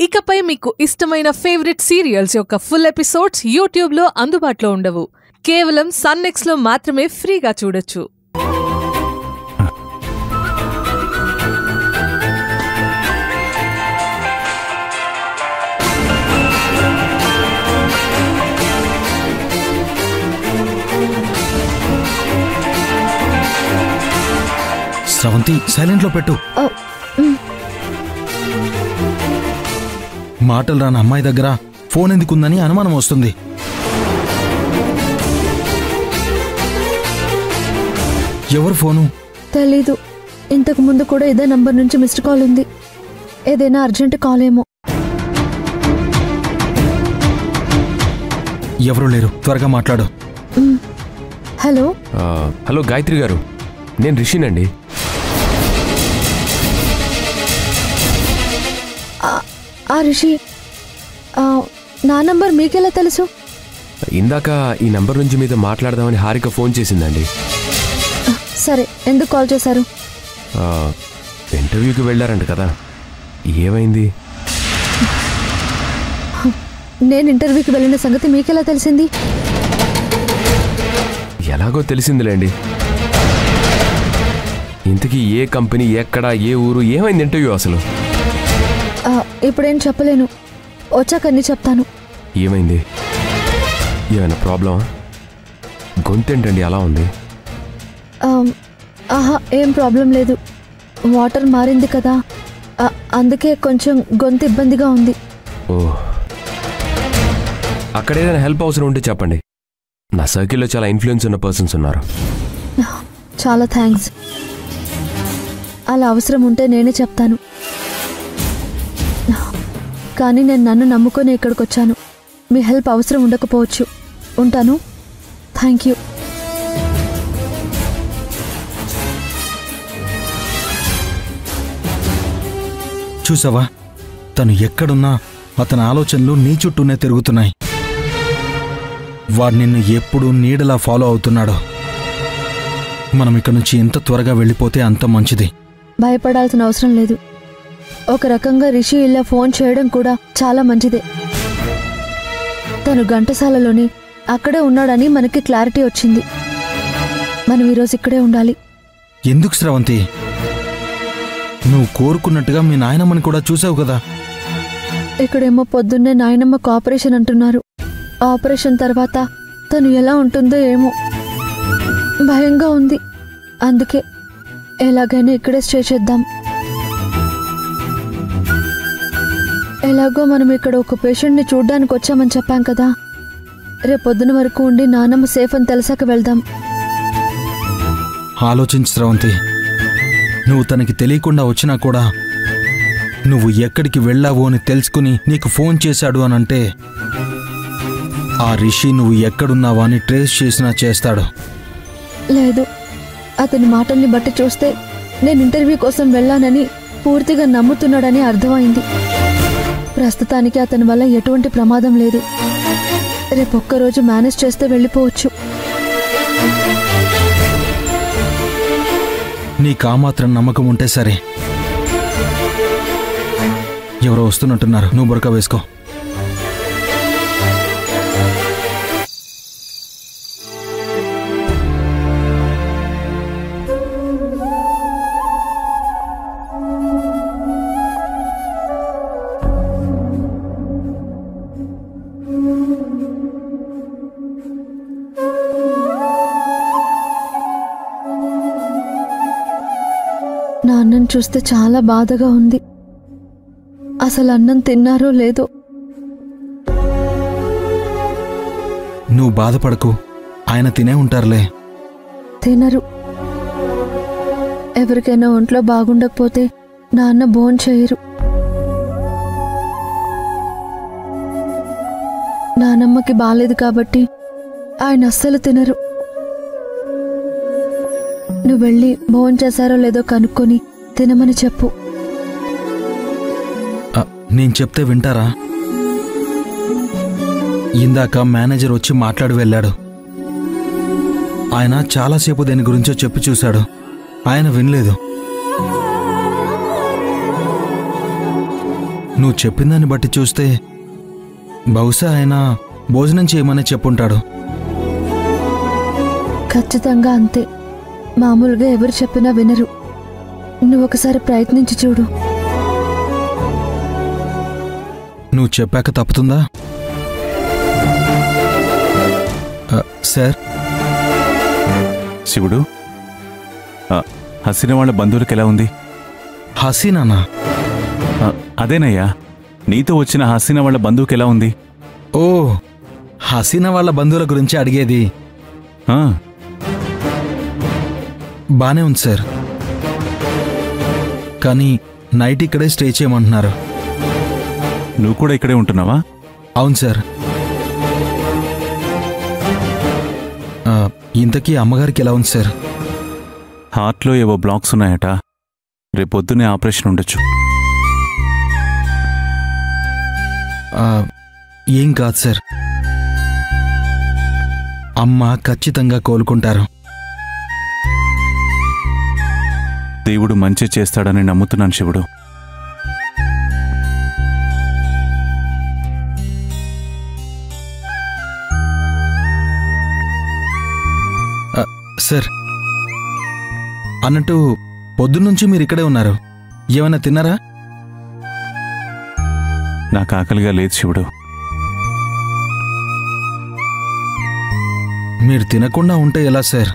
ఇకపై మీకు ఇష్టమైన ఫేవరెట్ సీరియల్స్ యొక్క ఫుల్ ఎపిసోడ్స్ యూట్యూబ్లో అందుబాటులో ఉండవు. కేవలం సన్నెక్స్లో మాత్రమే ఫ్రీగా చూడొచ్చు. స్రవంతి, సైలెంట్లో పెట్టు. మాటలు రాని అమ్మాయి దగ్గర ఫోన్ ఎందుకుందని అనుమానం వస్తుంది. ఎవరు ఫోను? తెలీదు. ఇంతకు ముందు కూడా ఇదే నంబర్ నుంచి మిస్డ్ కాల్ ఉంది. ఏదైనా అర్జెంట్ కాల్ ఏమో. ఎవరు లేరు, త్వరగా మాట్లాడు. హలో. హలో గాయత్రి గారు, నేను రిషినండి. రిషి, నా నంబర్ మీకెలా తెలుసు? ఇందాక ఈ నంబర్ నుంచి మీద మాట్లాడదామని హారిక ఫోన్ చేసిందండి. సరే, ఎందుకు కాల్ చేశారు? ఇంటర్వ్యూకి వెళ్ళారంట కదా, ఏమైంది? నేను ఇంటర్వ్యూకి వెళ్ళిన సంగతి మీకెలా తెలిసింది? ఎలాగో తెలిసిందిలేండి. ఇంతకీ ఏ కంపెనీ, ఎక్కడ, ఏ ఊరు, ఏమైంది ఇంటర్వ్యూ అసలు? ఇప్పుడేం చెప్పలేను, వచ్చాక అన్నీ చెప్తాను. ఏమైంది? ఏమైనా ప్రాబ్లమా? గొంతేంటండి అలా ఉంది? ఏం ప్రాబ్లం లేదు. వాటర్ మారింది కదా, అందుకే కొంచెం గొంతు ఇబ్బందిగా ఉంది. ఓ, అక్కడ ఏదైనా హెల్ప్ అవసరం ఉంటే చెప్పండి. నా సర్కిల్లో చాలా ఇన్ఫ్లుయెన్స్ ఉన్న పర్సన్స్ ఉన్నారు. చాలా థ్యాంక్స్. అలా అవసరం ఉంటే నేనే చెప్తాను. కానీ నేను నన్ను నమ్ముకొని ఇక్కడికి వచ్చాను. మీ హెల్ప్ అవసరం ఉండకపోవచ్చు. ఉంటాను. Thank you. చూసావా, తను ఎక్కడున్నా అతని ఆలోచనలు నీ చుట్టూనే తిరుగుతున్నాయి. వాడు నిన్ను ఎప్పుడూ నీడలా ఫాలో అవుతున్నాడు. మనం ఇక్కడి నుంచి ఎంత త్వరగా వెళ్ళిపోతే అంత మంచిది. భయపడాల్సిన అవసరం లేదు. ఒక రకంగా రిషి ఇలా ఫోన్ చేయడం కూడా చాలా మంచిదే. తను ఘంటసాలలోనే అక్కడే ఉన్నాడని మనకి క్లారిటీ వచ్చింది. మనం ఈరోజు ఇక్కడే ఉండాలి. ఎందుకు స్రవంతి? నువ్వు కోరుకున్నట్టుగా మీ నాయనమ్మని కూడా చూసావు కదా. ఇక్కడేమో పొద్దున్నే నాయనమ్మకు ఆపరేషన్ అంటున్నారు. ఆపరేషన్ తర్వాత తను ఎలా ఉంటుందో ఏమో భయంగా ఉంది. అందుకే ఎలాగైనా ఇక్కడే స్టే చేద్దాం. ఎలాగో మనం ఇక్కడ ఒక పేషెంట్ని చూడ్డానికి వచ్చామని చెప్పాం కదా. రేపొద్దున వరకు ఉండి నానమ్మ సేఫ్ అని తెలిసాక వెళ్దాం. ఆలోచించు స్రవంతి. నువ్వు తనకి తెలియకుండా వచ్చినా కూడా నువ్వు ఎక్కడికి వెళ్ళావో అని తెలుసుకుని నీకు ఫోన్ చేశాడు అనంటే ఆ రిషి నువ్వు ఎక్కడున్నావా అని ట్రేస్ చేసినా చేస్తాడు. లేదు, అతని మాటల్ని బట్టి చూస్తే నేను ఇంటర్వ్యూ కోసం వెళ్ళానని పూర్తిగా నమ్ముతున్నాడని అర్థమైంది. ప్రస్తుతానికి అతని వల్ల ఎటువంటి ప్రమాదం లేదు. రేపొక్కరోజు మేనేజ్ చేస్తే వెళ్ళిపోవచ్చు. నీకు ఆ మాత్రం నమ్మకం ఉంటే సరే. ఎవరో వస్తున్నట్టున్నారు, నువ్వు బురక వేసుకో. నా అన్నం చూస్తే చాలా బాధగా ఉంది. అసలు అన్నం తిన్నారో లేదో. నువ్వు బాధపడకు, ఆయన తినే ఉంటారులే. తినరు. ఎవరికైనా ఒంట్లో బాగుండకపోతే నాన్న భోంచేయరు. నానమ్మకి బాలేదు కాబట్టి ఆయన అస్సలు తినరు. నువ్వు వెళ్ళి భోంచేశారో లేదో కనుక్కొని తినమని చెప్పు. నేను చెప్తే వింటారా? ఇందాక మేనేజర్ వచ్చి మాట్లాడి వెళ్ళాడు. ఆయన చాలాసేపు దేని గురించో చెప్పి చూశాడు. ఆయన వినలేదు. నువ్వు చెప్పిన దాన్ని బట్టి చూస్తే బహుశా ఆయన భోజనం చేయమని చెప్పుంటాడు. ఖచ్చితంగా అంతే. మామూలుగా ఎవరు చెప్పినా వినరు. నువ్వు ఒకసారి ప్రయత్నించి చూడు. నువ్వు చెప్పాక తప్పుతుందా? సార్, శివుడు, హసీనా వాళ్ళ బంధువులకు ఎలా ఉంది? హసీనానా? అదేనయ్యా, నీతో వచ్చిన హసీనా వాళ్ళ బంధువుకి ఎలా ఉంది? ఓ, హసీనా వాళ్ళ బంధువుల గురించి అడిగేది. బానే ఉంది సార్, కానీ నైట్ ఇక్కడే స్టే చేయమంటున్నారు. నువ్వు కూడా ఇక్కడే ఉంటున్నావా? అవును సార్. ఇంతకీ అమ్మగారికి ఎలా ఉంది సార్? హార్ట్లో ఏవో బ్లాక్స్ ఉన్నాయట. రేపొద్దునే ఆపరేషన్ ఉండొచ్చు. ఏం కాదు సార్, అమ్మ ఖచ్చితంగా కోలుకుంటారు. దేవుడు మంచి చేస్తాడని నమ్ముతున్నాను శివుడు. సార్, అన్నట్టు పొద్దున్నుంచి మీరు ఇక్కడే ఉన్నారు. ఏమైనా తిన్నారా? నాకు ఆకలిగా లేదు శివుడు. మీరు తినకుండా ఉంటే ఎలా సార్?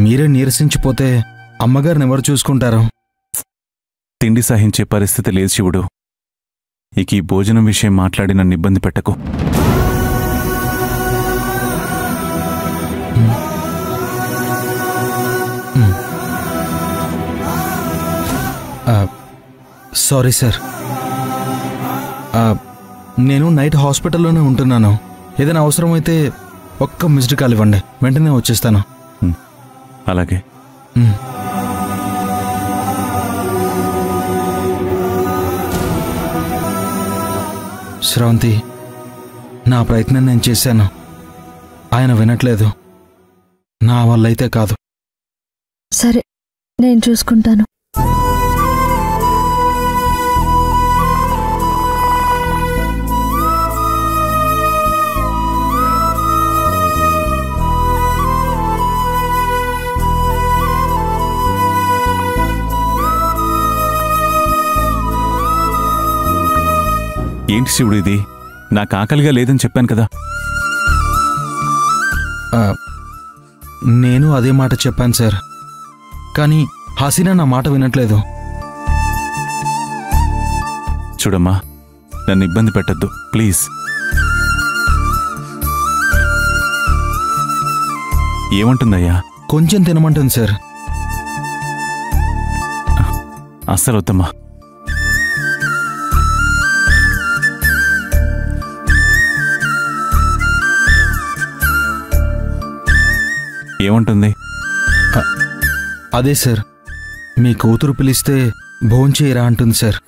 మీరే నీరసించిపోతే అమ్మగారిని ఎవరు చూసుకుంటారు? తిండి సహించే పరిస్థితి లేదు శివుడు. ఇక ఈ భోజనం విషయం మాట్లాడి నన్ను ఇబ్బంది పెట్టకు. సారీ సార్, నేను నైట్ హాస్పిటల్లోనే ఉంటున్నాను. ఏదైనా అవసరమైతే ఒక్క మిస్డ్ కాల్ ఇవ్వండి, వెంటనే వచ్చేస్తాను. అలాగే. శ్రవంతి, నా ప్రయత్నం నేను చేశాను. ఆయన వినట్లేదు. నా వల్లైతే కాదు. సరే, నేను చూసుకుంటాను. ఏంటి శివుడు ఇది? నాకు ఆకలిగా లేదని చెప్పాను కదా. నేను అదే మాట చెప్పాను సార్, కానీ హసీనా నా మాట వినట్లేదు. చూడమ్మా, నన్ను ఇబ్బంది పెట్టద్దు ప్లీజ్. ఏమంటుందయ్యా? కొంచెం తినమంటుంది సార్. అస్సలు వద్దమ్మా. ఏమంటుంది? అదే సార్, మీ కూతురు పిలిస్తే భోంచేయరా అంటుంది సార్.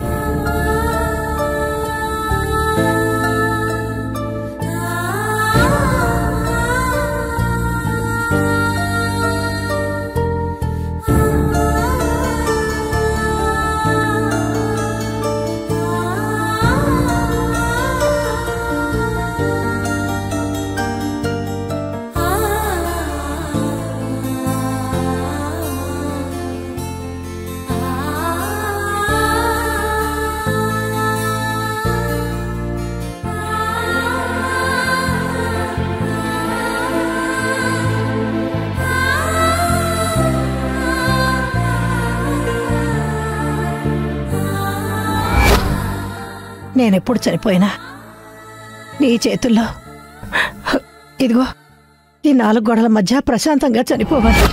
నేనెప్పుడు చనిపోయినా నీ చేతుల్లో, ఇదిగో ఈ 4 గోడల మధ్య ప్రశాంతంగా చనిపోవాలి.